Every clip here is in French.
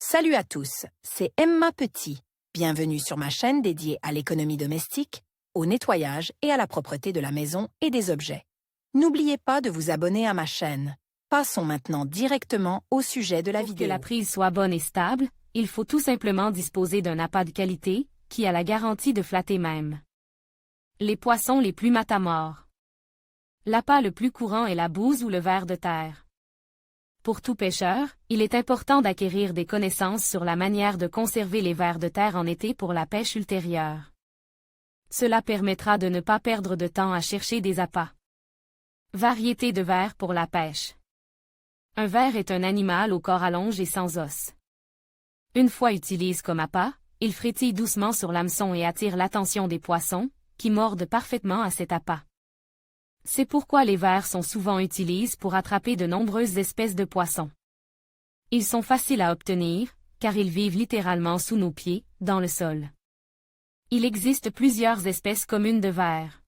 Salut à tous, c'est Emma Petit. Bienvenue sur ma chaîne dédiée à l'économie domestique, au nettoyage et à la propreté de la maison et des objets. N'oubliez pas de vous abonner à ma chaîne. Passons maintenant directement au sujet de la vidéo. Pour que la prise soit bonne et stable, il faut tout simplement disposer d'un appât de qualité, qui a la garantie de flatter même les poissons les plus matamores. L'appât le plus courant est la bouse ou le ver de terre. Pour tout pêcheur, il est important d'acquérir des connaissances sur la manière de conserver les vers de terre en été pour la pêche ultérieure. Cela permettra de ne pas perdre de temps à chercher des appâts. Variété de vers pour la pêche. Un ver est un animal au corps allongé et sans os. Une fois utilisé comme appât, il frétille doucement sur l'hameçon et attire l'attention des poissons, qui mordent parfaitement à cet appât. C'est pourquoi les vers sont souvent utilisés pour attraper de nombreuses espèces de poissons. Ils sont faciles à obtenir, car ils vivent littéralement sous nos pieds, dans le sol. Il existe plusieurs espèces communes de vers.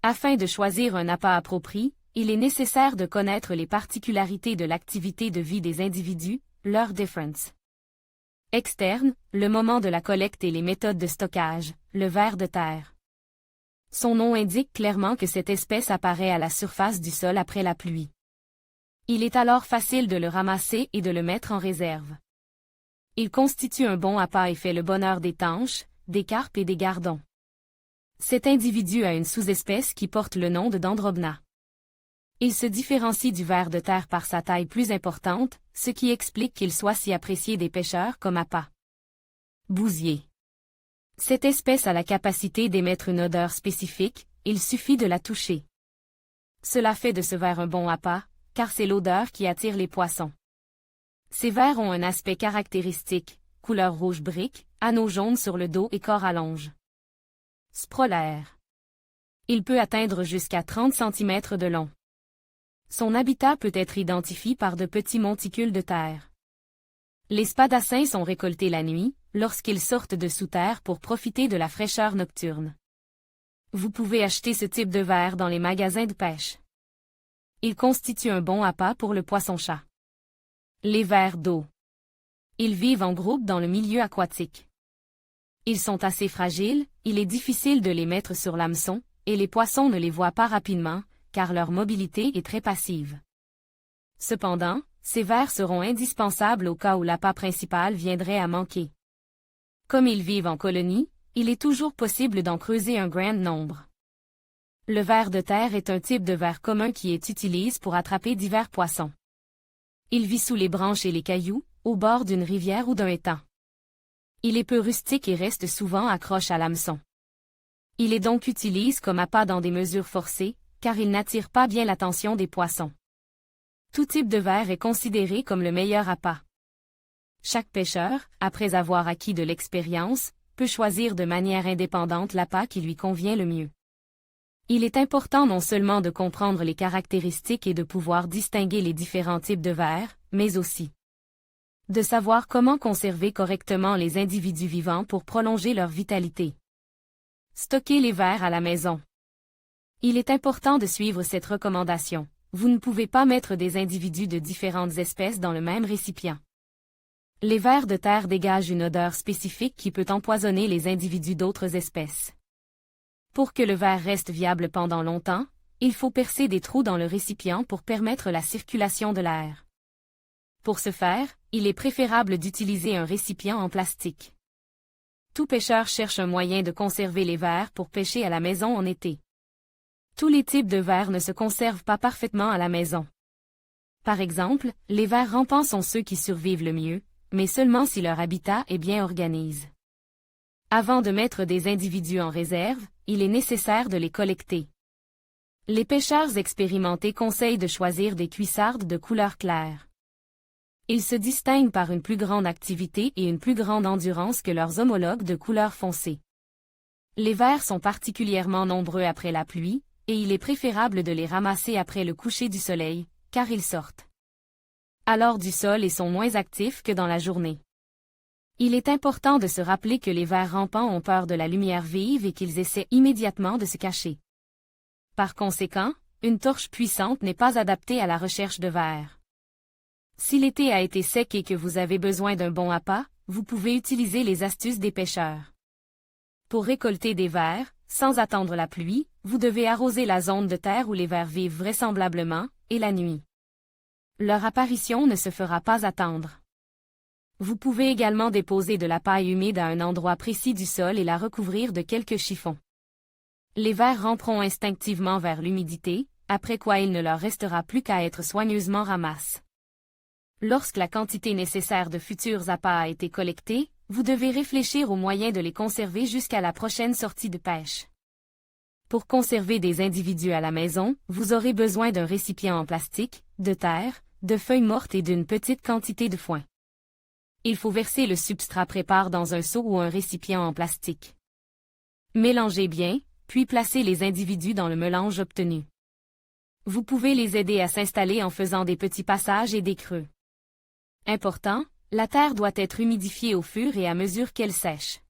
Afin de choisir un appât approprié, il est nécessaire de connaître les particularités de l'activité de vie des individus, leur difference. Externe, le moment de la collecte et les méthodes de stockage, le ver de terre. Son nom indique clairement que cette espèce apparaît à la surface du sol après la pluie. Il est alors facile de le ramasser et de le mettre en réserve. Il constitue un bon appât et fait le bonheur des tanches, des carpes et des gardons. Cet individu a une sous-espèce qui porte le nom de Dendrobna. Il se différencie du ver de terre par sa taille plus importante, ce qui explique qu'il soit si apprécié des pêcheurs comme appât. Bousier. Cette espèce a la capacité d'émettre une odeur spécifique, il suffit de la toucher. Cela fait de ce ver un bon appât, car c'est l'odeur qui attire les poissons. Ces vers ont un aspect caractéristique, couleur rouge brique, anneau jaune sur le dos et corps allonge. Sprolaire. Il peut atteindre jusqu'à 30 cm de long. Son habitat peut être identifié par de petits monticules de terre. Les spadassins sont récoltés la nuit, lorsqu'ils sortent de sous terre pour profiter de la fraîcheur nocturne. Vous pouvez acheter ce type de ver dans les magasins de pêche. Il constitue un bon appât pour le poisson-chat. Les vers d'eau. Ils vivent en groupe dans le milieu aquatique. Ils sont assez fragiles, il est difficile de les mettre sur l'hameçon, et les poissons ne les voient pas rapidement, car leur mobilité est très passive. Cependant, ces vers seront indispensables au cas où l'appât principal viendrait à manquer. Comme ils vivent en colonie, il est toujours possible d'en creuser un grand nombre. Le ver de terre est un type de ver commun qui est utilisé pour attraper divers poissons. Il vit sous les branches et les cailloux, au bord d'une rivière ou d'un étang. Il est peu rustique et reste souvent accroché à l'hameçon. Il est donc utilisé comme appât dans des mesures forcées, car il n'attire pas bien l'attention des poissons. Tout type de ver est considéré comme le meilleur appât. Chaque pêcheur, après avoir acquis de l'expérience, peut choisir de manière indépendante l'appât qui lui convient le mieux. Il est important non seulement de comprendre les caractéristiques et de pouvoir distinguer les différents types de vers, mais aussi de savoir comment conserver correctement les individus vivants pour prolonger leur vitalité. Stocker les vers à la maison. Il est important de suivre cette recommandation. Vous ne pouvez pas mettre des individus de différentes espèces dans le même récipient. Les vers de terre dégagent une odeur spécifique qui peut empoisonner les individus d'autres espèces. Pour que le ver reste viable pendant longtemps, il faut percer des trous dans le récipient pour permettre la circulation de l'air. Pour ce faire, il est préférable d'utiliser un récipient en plastique. Tout pêcheur cherche un moyen de conserver les vers pour pêcher à la maison en été. Tous les types de vers ne se conservent pas parfaitement à la maison. Par exemple, les vers rampants sont ceux qui survivent le mieux, mais seulement si leur habitat est bien organisé. Avant de mettre des individus en réserve, il est nécessaire de les collecter. Les pêcheurs expérimentés conseillent de choisir des cuissardes de couleur claire. Ils se distinguent par une plus grande activité et une plus grande endurance que leurs homologues de couleur foncée. Les vers sont particulièrement nombreux après la pluie, et il est préférable de les ramasser après le coucher du soleil, car ils sortent alors du sol et sont moins actifs que dans la journée. Il est important de se rappeler que les vers rampants ont peur de la lumière vive et qu'ils essaient immédiatement de se cacher. Par conséquent, une torche puissante n'est pas adaptée à la recherche de vers. Si l'été a été sec et que vous avez besoin d'un bon appât, vous pouvez utiliser les astuces des pêcheurs. Pour récolter des vers, sans attendre la pluie, vous devez arroser la zone de terre où les vers vivent vraisemblablement, et la nuit. Leur apparition ne se fera pas attendre. Vous pouvez également déposer de la paille humide à un endroit précis du sol et la recouvrir de quelques chiffons. Les vers ramperont instinctivement vers l'humidité, après quoi il ne leur restera plus qu'à être soigneusement ramassés. Lorsque la quantité nécessaire de futurs appâts a été collectée, vous devez réfléchir aux moyens de les conserver jusqu'à la prochaine sortie de pêche. Pour conserver des individus à la maison, vous aurez besoin d'un récipient en plastique, de terre, de feuilles mortes et d'une petite quantité de foin. Il faut verser le substrat prépare dans un seau ou un récipient en plastique. Mélangez bien, puis placez les individus dans le mélange obtenu. Vous pouvez les aider à s'installer en faisant des petits passages et des creux. Important, la terre doit être humidifiée au fur et à mesure qu'elle sèche.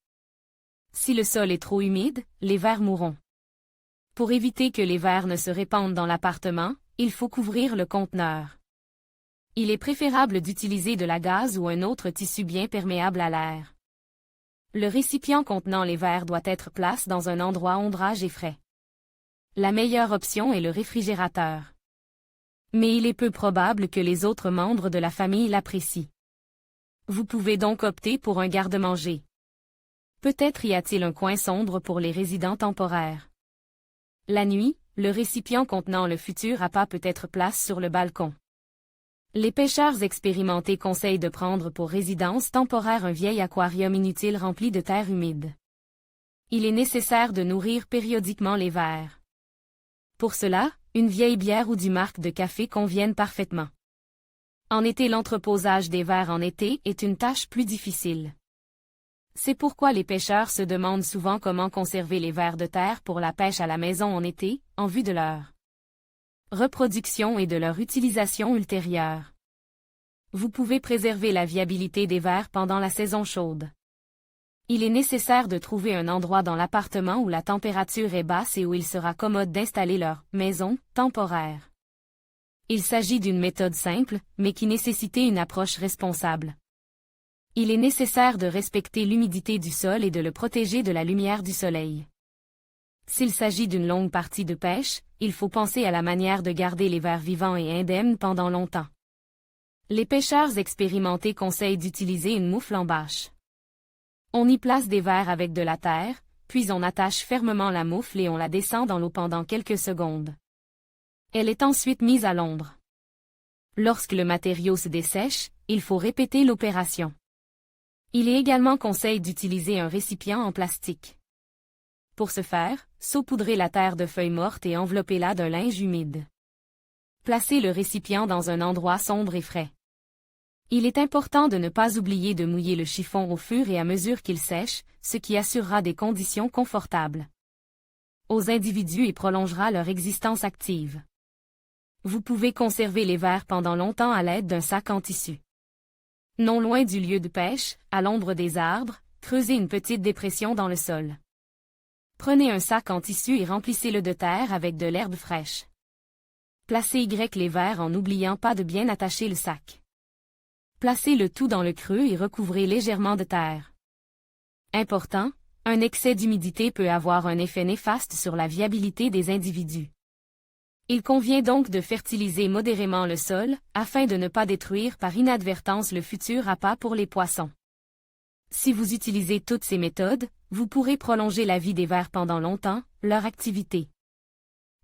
Si le sol est trop humide, les vers mourront. Pour éviter que les vers ne se répandent dans l'appartement, il faut couvrir le conteneur. Il est préférable d'utiliser de la gaze ou un autre tissu bien perméable à l'air. Le récipient contenant les vers doit être placé dans un endroit ombrage et frais. La meilleure option est le réfrigérateur. Mais il est peu probable que les autres membres de la famille l'apprécient. Vous pouvez donc opter pour un garde-manger. Peut-être y a-t-il un coin sombre pour les résidents temporaires. La nuit, le récipient contenant le futur appât peut être placé sur le balcon. Les pêcheurs expérimentés conseillent de prendre pour résidence temporaire un vieil aquarium inutile rempli de terre humide. Il est nécessaire de nourrir périodiquement les vers. Pour cela, une vieille bière ou du marc de café conviennent parfaitement. En été, l'entreposage des vers en été est une tâche plus difficile. C'est pourquoi les pêcheurs se demandent souvent comment conserver les vers de terre pour la pêche à la maison en été, en vue de leur reproduction et de leur utilisation ultérieure. Vous pouvez préserver la viabilité des vers pendant la saison chaude. Il est nécessaire de trouver un endroit dans l'appartement où la température est basse et où il sera commode d'installer leur maison temporaire. Il s'agit d'une méthode simple, mais qui nécessite une approche responsable. Il est nécessaire de respecter l'humidité du sol et de le protéger de la lumière du soleil. S'il s'agit d'une longue partie de pêche, il faut penser à la manière de garder les vers vivants et indemnes pendant longtemps. Les pêcheurs expérimentés conseillent d'utiliser une moufle en bâche. On y place des vers avec de la terre, puis on attache fermement la moufle et on la descend dans l'eau pendant quelques secondes. Elle est ensuite mise à l'ombre. Lorsque le matériau se dessèche, il faut répéter l'opération. Il est également conseillé d'utiliser un récipient en plastique. Pour ce faire, saupoudrez la terre de feuilles mortes et enveloppez-la d'un linge humide. Placez le récipient dans un endroit sombre et frais. Il est important de ne pas oublier de mouiller le chiffon au fur et à mesure qu'il sèche, ce qui assurera des conditions confortables aux individus et prolongera leur existence active. Vous pouvez conserver les vers pendant longtemps à l'aide d'un sac en tissu. Non loin du lieu de pêche, à l'ombre des arbres, creusez une petite dépression dans le sol. Prenez un sac en tissu et remplissez-le de terre avec de l'herbe fraîche. Placez les vers en n'oubliant pas de bien attacher le sac. Placez le tout dans le creux et recouvrez légèrement de terre. Important, un excès d'humidité peut avoir un effet néfaste sur la viabilité des individus. Il convient donc de fertiliser modérément le sol, afin de ne pas détruire par inadvertance le futur appât pour les poissons. Si vous utilisez toutes ces méthodes, vous pourrez prolonger la vie des vers pendant longtemps, leur activité.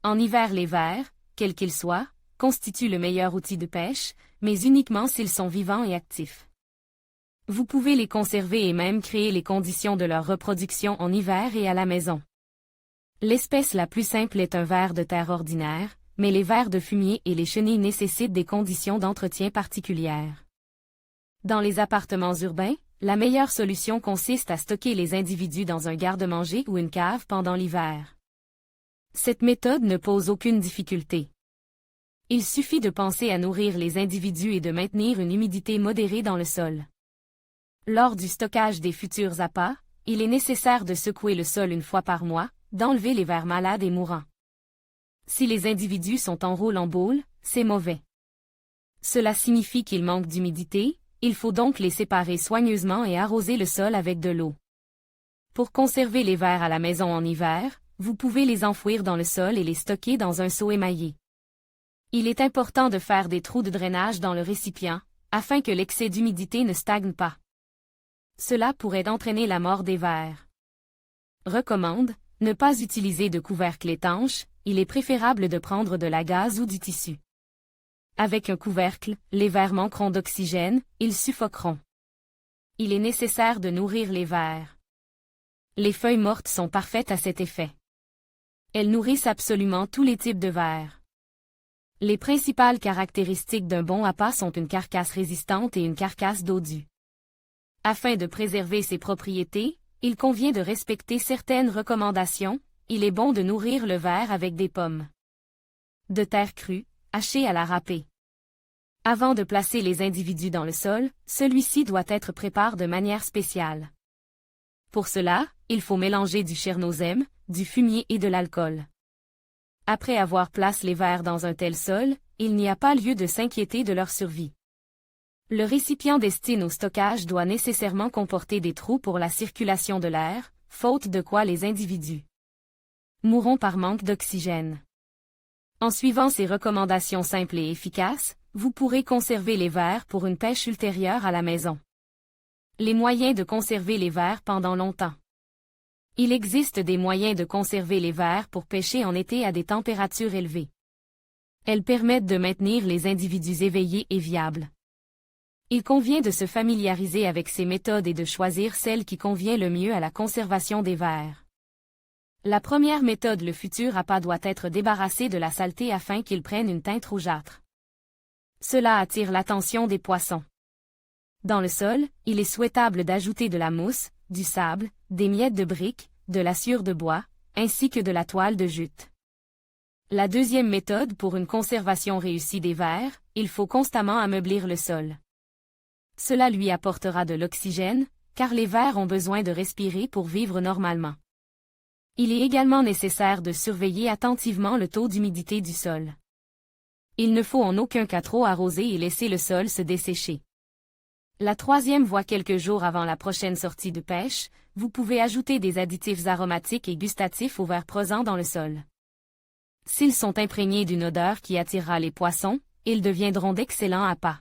En hiver, les vers, quels qu'ils soient, constituent le meilleur outil de pêche, mais uniquement s'ils sont vivants et actifs. Vous pouvez les conserver et même créer les conditions de leur reproduction en hiver et à la maison. L'espèce la plus simple est un ver de terre ordinaire, mais les vers de fumier et les chenilles nécessitent des conditions d'entretien particulières. Dans les appartements urbains, la meilleure solution consiste à stocker les individus dans un garde-manger ou une cave pendant l'hiver. Cette méthode ne pose aucune difficulté. Il suffit de penser à nourrir les individus et de maintenir une humidité modérée dans le sol. Lors du stockage des futurs appâts, il est nécessaire de secouer le sol une fois par mois, d'enlever les vers malades et mourants. Si les individus sont en rôle en boule, c'est mauvais. Cela signifie qu'il manque d'humidité, il faut donc les séparer soigneusement et arroser le sol avec de l'eau. Pour conserver les vers à la maison en hiver, vous pouvez les enfouir dans le sol et les stocker dans un seau émaillé. Il est important de faire des trous de drainage dans le récipient, afin que l'excès d'humidité ne stagne pas. Cela pourrait entraîner la mort des vers. Recommande, ne pas utiliser de couvercle étanche, il est préférable de prendre de la gaze ou du tissu. Avec un couvercle, les vers manqueront d'oxygène, ils suffoqueront. Il est nécessaire de nourrir les vers. Les feuilles mortes sont parfaites à cet effet. Elles nourrissent absolument tous les types de vers. Les principales caractéristiques d'un bon appât sont une carcasse résistante et une carcasse d'eau due. Afin de préserver ses propriétés, il convient de respecter certaines recommandations. Il est bon de nourrir le ver avec des pommes de terre crue, hachées à la râpée. Avant de placer les individus dans le sol, celui-ci doit être préparé de manière spéciale. Pour cela, il faut mélanger du chernozème, du fumier et de l'alcool. Après avoir placé les vers dans un tel sol, il n'y a pas lieu de s'inquiéter de leur survie. Le récipient destiné au stockage doit nécessairement comporter des trous pour la circulation de l'air, faute de quoi les individus mourront par manque d'oxygène. En suivant ces recommandations simples et efficaces, vous pourrez conserver les vers pour une pêche ultérieure à la maison. Les moyens de conserver les vers pendant longtemps. Il existe des moyens de conserver les vers pour pêcher en été à des températures élevées. Elles permettent de maintenir les individus éveillés et viables. Il convient de se familiariser avec ces méthodes et de choisir celle qui convient le mieux à la conservation des vers. La première méthode, le futur appât doit être débarrassé de la saleté afin qu'il prenne une teinte rougeâtre. Cela attire l'attention des poissons. Dans le sol, il est souhaitable d'ajouter de la mousse, du sable, des miettes de briques, de la sciure de bois, ainsi que de la toile de jute. La deuxième méthode pour une conservation réussie des vers, il faut constamment ameublir le sol. Cela lui apportera de l'oxygène, car les vers ont besoin de respirer pour vivre normalement. Il est également nécessaire de surveiller attentivement le taux d'humidité du sol. Il ne faut en aucun cas trop arroser et laisser le sol se dessécher. La troisième voie, quelques jours avant la prochaine sortie de pêche, vous pouvez ajouter des additifs aromatiques et gustatifs aux vers présents dans le sol. S'ils sont imprégnés d'une odeur qui attirera les poissons, ils deviendront d'excellents appâts.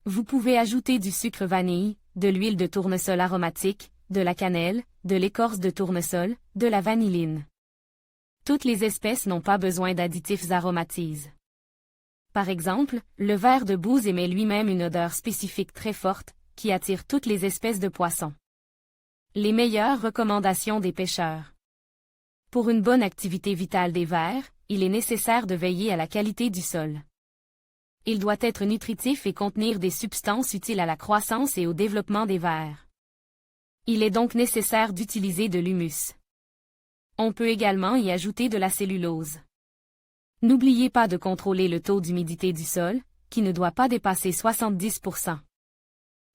Vous pouvez ajouter du sucre vanille, de l'huile de tournesol aromatique, de la cannelle, de l'écorce de tournesol, de la vanilline. Toutes les espèces n'ont pas besoin d'additifs aromatiques. Par exemple, le ver de bouse émet lui-même une odeur spécifique très forte, qui attire toutes les espèces de poissons. Les meilleures recommandations des pêcheurs. Pour une bonne activité vitale des vers, il est nécessaire de veiller à la qualité du sol. Il doit être nutritif et contenir des substances utiles à la croissance et au développement des vers. Il est donc nécessaire d'utiliser de l'humus. On peut également y ajouter de la cellulose. N'oubliez pas de contrôler le taux d'humidité du sol, qui ne doit pas dépasser 70%.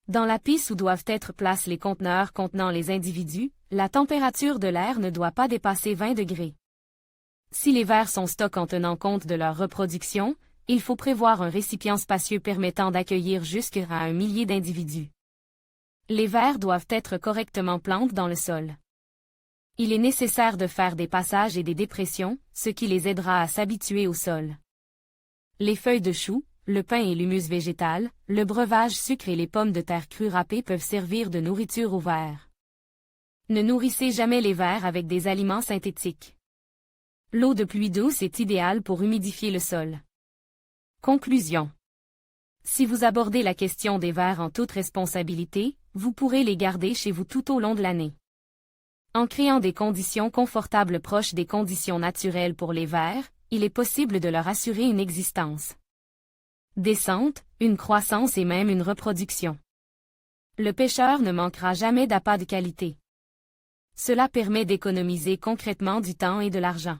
Dans la pisse où doivent être placés les conteneurs contenant les individus, la température de l'air ne doit pas dépasser 20 degrés. Si les vers sont stockés en tenant compte de leur reproduction, il faut prévoir un récipient spacieux permettant d'accueillir jusqu'à 1 millier d'individus. Les vers doivent être correctement plantés dans le sol. Il est nécessaire de faire des passages et des dépressions, ce qui les aidera à s'habituer au sol. Les feuilles de chou, le pain et l'humus végétal, le breuvage sucre et les pommes de terre crues râpées peuvent servir de nourriture aux vers. Ne nourrissez jamais les vers avec des aliments synthétiques. L'eau de pluie douce est idéale pour humidifier le sol. Conclusion. Si vous abordez la question des vers en toute responsabilité, vous pourrez les garder chez vous tout au long de l'année. En créant des conditions confortables proches des conditions naturelles pour les vers, il est possible de leur assurer une existence décente, une croissance et même une reproduction. Le pêcheur ne manquera jamais d'appât de qualité. Cela permet d'économiser concrètement du temps et de l'argent.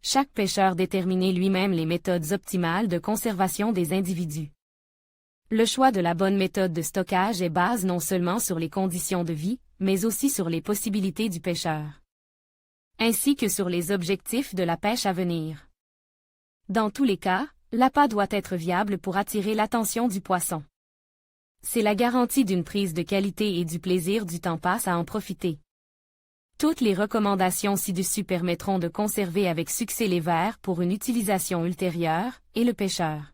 Chaque pêcheur détermine lui-même les méthodes optimales de conservation des individus. Le choix de la bonne méthode de stockage est basé non seulement sur les conditions de vie, mais aussi sur les possibilités du pêcheur, ainsi que sur les objectifs de la pêche à venir. Dans tous les cas, L'appât doit être viable pour attirer l'attention du poisson. C'est la garantie d'une prise de qualité et du plaisir du temps passe à en profiter. Toutes les recommandations ci-dessus permettront de conserver avec succès les vers pour une utilisation ultérieure, et le pêcheur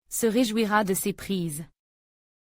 se réjouira de ces prises.